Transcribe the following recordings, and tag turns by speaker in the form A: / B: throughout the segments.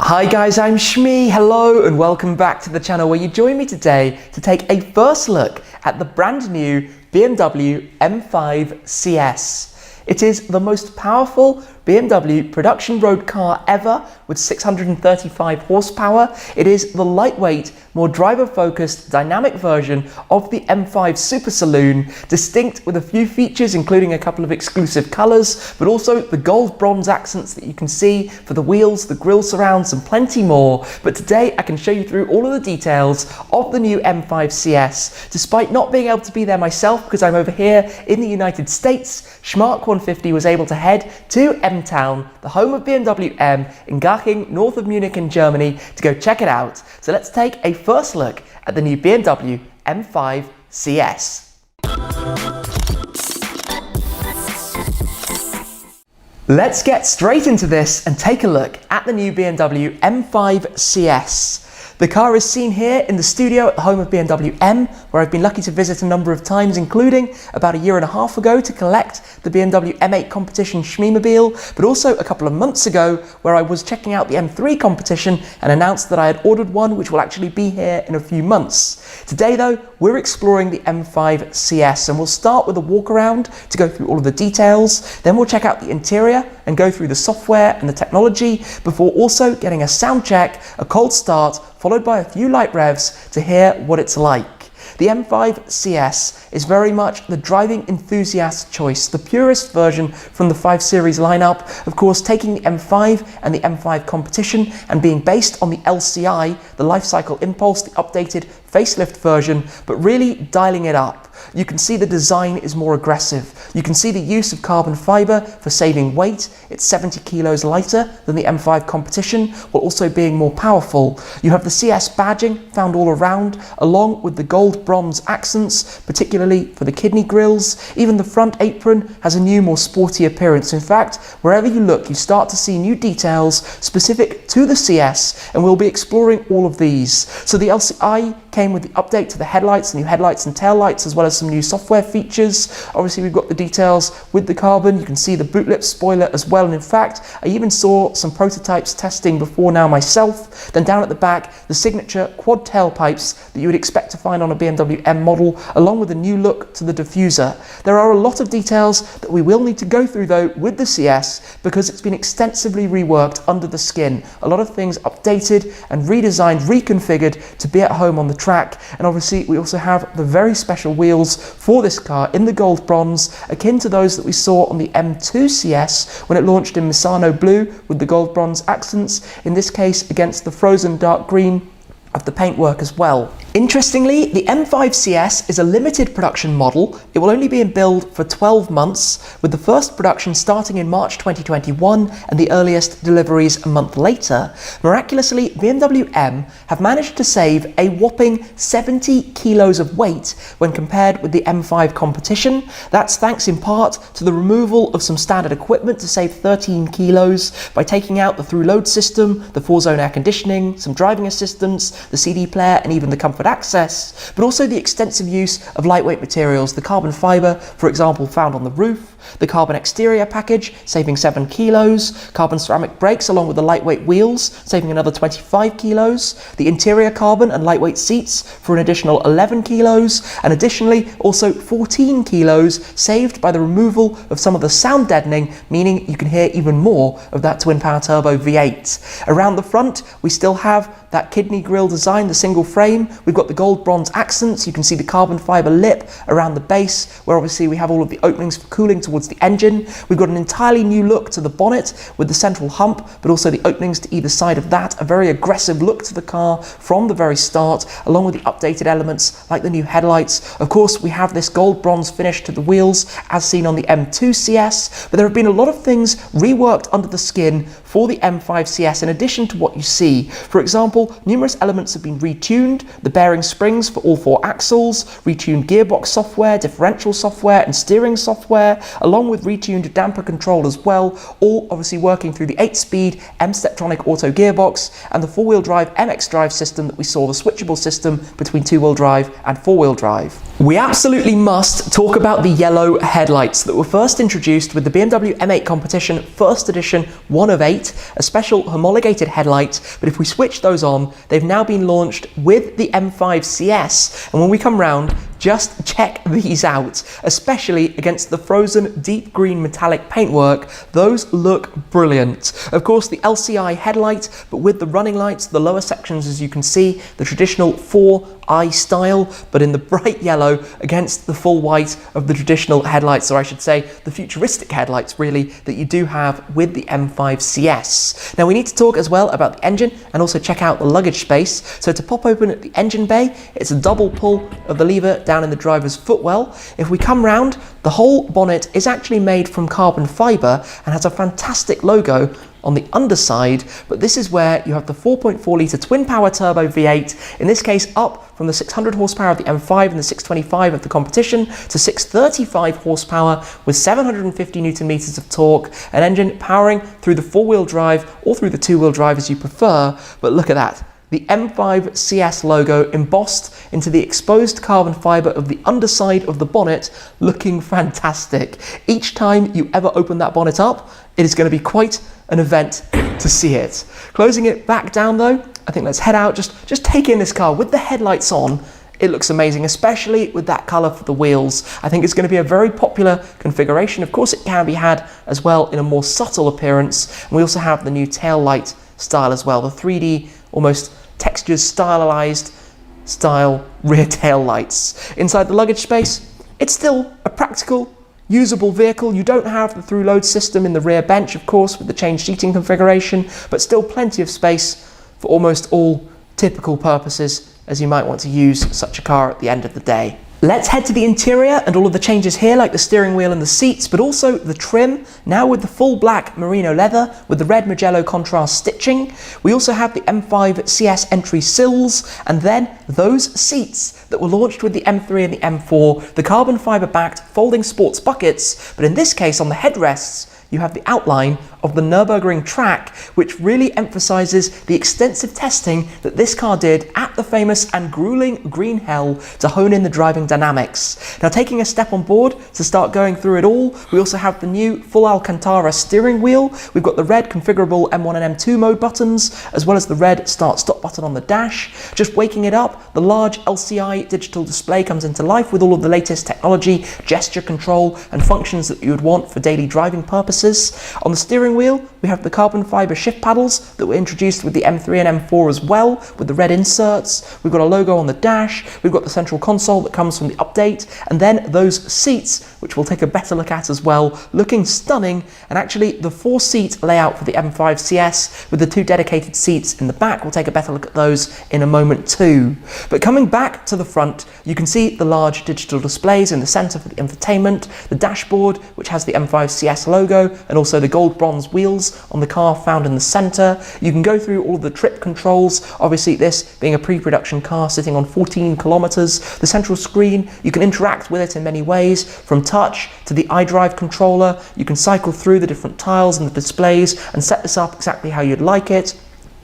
A: Hi guys, I'm Shmi. Hello and welcome back to the channel where you join me today to take a first look at the brand new BMW M5 CS. It is the most powerful BMW production road car ever with 635 horsepower. It is the lightweight, more driver-focused, dynamic version of the M5 Super Saloon, distinct with a few features including a couple of exclusive colours, but also the gold bronze accents that you can see for the wheels, the grille surrounds and plenty more. But today I can show you through all of the details of the new M5 CS, despite not being able to be there myself because I'm over here in the United States. Schmark 150 was able to head to M-Town, the home of BMW M, in Garching, north of Munich in Germany, to go check it out. So let's take a first look at the new BMW M5 CS. Let's get straight into this and take a look at the new BMW M5 CS. The car is seen here in the studio at the home of BMW M, where I've been lucky to visit a number of times, including about a year and a half ago to collect the BMW M8 competition Shmee-mobile, but also a couple of months ago where I was checking out the M3 competition and announced that I had ordered one which will actually be here in a few months. Today though, we're exploring the M5 CS and we'll start with a walk around to go through all of the details, then we'll check out the interior and go through the software and the technology before also getting a sound check, a cold start, followed by a few light revs to hear what it's like. The M5 CS is very much the driving enthusiast choice, the purest version from the 5 Series lineup, of course taking the M5 and the M5 competition and being based on the LCI, the Lifecycle Impulse, the updated facelift version, but really dialing it up. You can see the design is more aggressive. You can see the use of carbon fiber for saving weight. It's 70 kilos lighter than the M5 competition, while also being more powerful. You have the CS badging found all around, along with the gold bronze accents, particularly for the kidney grills. Even the front apron has a new, more sporty appearance. In fact, wherever you look, you start to see new details specific to the CS, and we'll be exploring all of these. So the LCI came with the update to the headlights, new headlights and tail lights, as well as some new software features. Obviously we've got the details with the carbon. You can see the boot lip spoiler as well, and in fact I even saw some prototypes testing before now myself. Then down at the back, the signature quad tailpipes that you would expect to find on a BMW M model, along with a new look to the diffuser. There are a lot of details that we will need to go through though with the CS, because it's been extensively reworked under the skin. A lot of things updated and redesigned, reconfigured to be at home on the track. And obviously we also have the very special wheels for this car in the gold bronze, akin to those that we saw on the M2 CS when it launched in Misano blue with the gold bronze accents, in this case against the frozen dark green of the paintwork as well. Interestingly, the M5 CS is a limited production model. It will only be in build for 12 months, with the first production starting in March 2021 and the earliest deliveries a month later. Miraculously, BMW M have managed to save a whopping 70 kilos of weight when compared with the M5 competition. That's thanks in part to the removal of some standard equipment to save 13 kilos by taking out the through-load system, the 4-zone air conditioning, some driving assistance, the CD player and even the comfort access, but also the extensive use of lightweight materials, the carbon fiber, for example, found on the roof, the carbon exterior package, saving 7 kilos, carbon ceramic brakes along with the lightweight wheels, saving another 25 kilos, the interior carbon and lightweight seats for an additional 11 kilos, and additionally also 14 kilos saved by the removal of some of the sound deadening, meaning you can hear even more of that twin power turbo V8. Around the front, we still have that kidney grille design, the single frame. We've got the gold bronze accents. You can see the carbon fiber lip around the base, where obviously we have all of the openings for cooling towards the engine. We've got an entirely new look to the bonnet with the central hump, but also the openings to either side of that. A very aggressive look to the car from the very start, along with the updated elements like the new headlights. Of course, we have this gold bronze finish to the wheels as seen on the M2 CS, but there have been a lot of things reworked under the skin for the M5 CS in addition to what you see. For example, numerous elements have been retuned, the bearing springs for all 4 axles, retuned gearbox software, differential software and steering software, along with retuned damper control as well, all obviously working through the 8-speed M-Steptronic auto gearbox and the 4-wheel drive MX drive system that we saw, the switchable system between 2-wheel drive and 4-wheel drive. We absolutely must talk about the yellow headlights that were first introduced with the BMW M8 competition first edition 1 of 8, a special homologated headlight, but if we switch those on, they've now been launched with the M5 CS, and when we come round, just check these out, especially against the frozen deep green metallic paintwork. Those look brilliant. Of course, the LCI headlight, but with the running lights, the lower sections, as you can see, the traditional 4i style, but in the bright yellow against the full white of the traditional headlights, or I should say the futuristic headlights really, that you do have with the M5 CS. Now we need to talk as well about the engine and also check out the luggage space. So to pop open the engine bay, it's a double pull of the lever down in the driver's footwell. If we come round, the whole bonnet is actually made from carbon fibre and has a fantastic logo on the underside, but this is where you have the 4.4 litre twin power turbo V8, in this case up from the 600 horsepower of the M5 and the 625 of the competition to 635 horsepower with 750 newton meters of torque, an engine powering through the four-wheel drive or through the two-wheel drive as you prefer. But look at that. The M5 CS logo embossed into the exposed carbon fibre of the underside of the bonnet, looking fantastic. Each time you ever open that bonnet up, it is going to be quite an event to see it. Closing it back down though, I think let's head out, just take in this car with the headlights on. It looks amazing, especially with that colour for the wheels. I think it's going to be a very popular configuration. Of course, it can be had as well in a more subtle appearance. And we also have the new tail light style as well, the 3D, almost textures, stylized style rear tail lights. Inside the luggage space, it's still a practical, usable vehicle. You don't have the through load system in the rear bench, of course, with the changed seating configuration, but still plenty of space for almost all typical purposes as you might want to use such a car at the end of the day. Let's head to the interior and all of the changes here, like the steering wheel and the seats, but also the trim, now with the full black merino leather with the red Mugello contrast stitching. We also have the M5 CS entry sills, and then those seats that were launched with the M3 and the M4, the carbon fibre backed folding sports buckets, but in this case on the headrests, you have the outline of the Nürburgring track, which really emphasises the extensive testing that this car did at the famous and grueling Green Hell to hone in the driving dynamics. Now, taking a step on board to start going through it all, we also have the new full Alcantara steering wheel. We've got the red configurable M1 and M2 mode buttons, as well as the red start-stop button on the dash. Just waking it up, the large LCI digital display comes into life with all of the latest technology, gesture control, and functions that you would want for daily driving purposes. On the steering wheel, we have the carbon fibre shift paddles that were introduced with the M3 and M4 as well, with the red inserts. We've got a logo on the dash, we've got the central console that comes from the update, and then those seats, which we'll take a better look at as well, looking stunning, and actually the 4-seat layout for the M5 CS with the 2 dedicated seats in the back. We'll take a better look at those in a moment too. But coming back to the front, you can see the large digital displays in the centre for the infotainment, the dashboard, which has the M5 CS logo, and also the gold bronze wheels on the car found in the centre. You can go through all of the trip controls, obviously this being a pre-production car sitting on 14 kilometres. The central screen, you can interact with it in many ways, from touch to the iDrive controller. You can cycle through the different tiles and the displays and set this up exactly how you'd like it.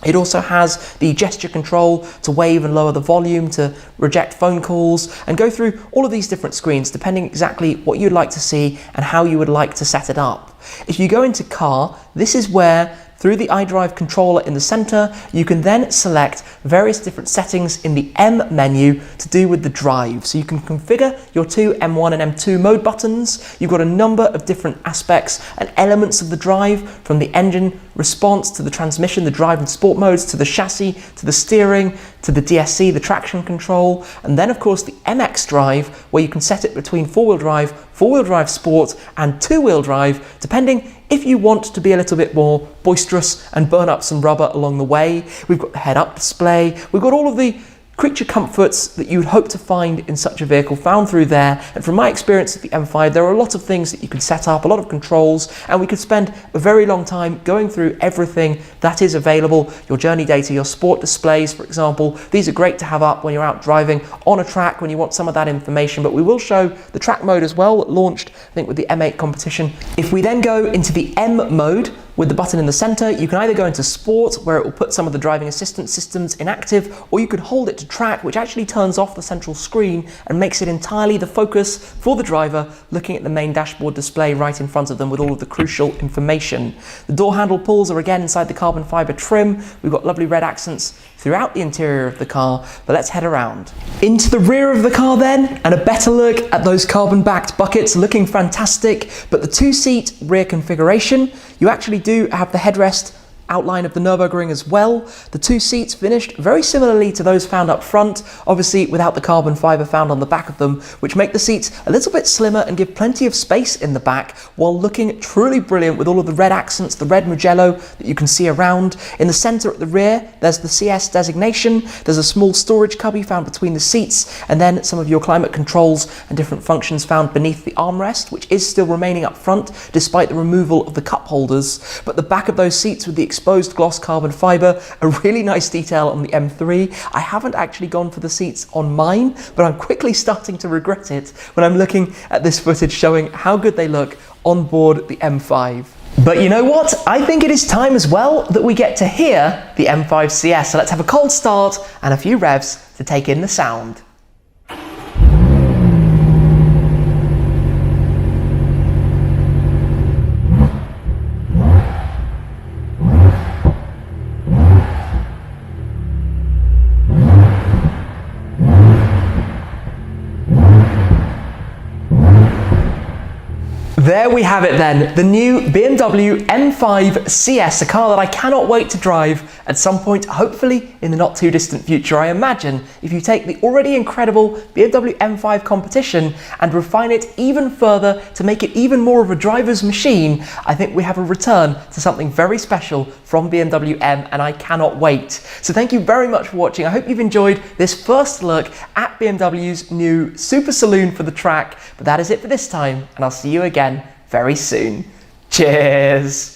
A: It also has the gesture control to wave and lower the volume, to reject phone calls, and go through all of these different screens depending exactly what you'd like to see and how you would like to set it up. If you go into car, this is where through the iDrive controller in the center, you can then select various different settings in the M menu to do with the drive. So you can configure your 2 M1 and M2 mode buttons. You've got a number of different aspects and elements of the drive, from the engine response to the transmission, the drive and sport modes, to the chassis, to the steering, to the DSC, the traction control, and then of course the MX drive, where you can set it between four-wheel drive sport, and two-wheel drive, depending if you want to be a little bit more boisterous and burn up some rubber along the way. We've got the head-up display, we've got all of the creature comforts that you would hope to find in such a vehicle found through there. And from my experience with the M5, there are a lot of things that you can set up, a lot of controls, and we could spend a very long time going through everything that is available. Your journey data, your sport displays, for example, these are great to have up when you're out driving on a track, when you want some of that information. But we will show the track mode as well, that launched, I think, with the M8 competition. If we then go into the M mode, With the button in the center, you can either go into Sport, where it will put some of the driving assistance systems inactive, or you could hold it to Track, which actually turns off the central screen and makes it entirely the focus for the driver, looking at the main dashboard display right in front of them with all of the crucial information. The door handle pulls are again inside the carbon fiber trim. We've got lovely red accents throughout the interior of the car, but let's head around. Into the rear of the car then, and a better look at those carbon-backed buckets, looking fantastic, but the two-seat rear configuration, you actually do have the headrest outline of the Nürburgring as well. The two seats finished very similarly to those found up front, obviously without the carbon fiber found on the back of them, which make the seats a little bit slimmer and give plenty of space in the back while looking truly brilliant with all of the red accents, the red Mugello that you can see around. In the center at the rear, there's the CS designation. There's a small storage cubby found between the seats, and then some of your climate controls and different functions found beneath the armrest, which is still remaining up front despite the removal of the cup holders. But the back of those seats with the exposed gloss carbon fiber, a really nice detail on the M3. I haven't actually gone for the seats on mine, but I'm quickly starting to regret it when I'm looking at this footage showing how good they look on board the M5. But you know what? I think it is time as well that we get to hear the M5 CS. So let's have a cold start and a few revs to take in the sound. There we have it then, the new BMW M5 CS, a car that I cannot wait to drive at some point, hopefully in the not too distant future. I imagine if you take the already incredible BMW M5 competition and refine it even further to make it even more of a driver's machine, I think we have a return to something very special from BMW M, and I cannot wait. So thank you very much for watching. I hope you've enjoyed this first look at BMW's new Super Saloon for the track, but that is it for this time, and I'll see you again very soon. Cheers!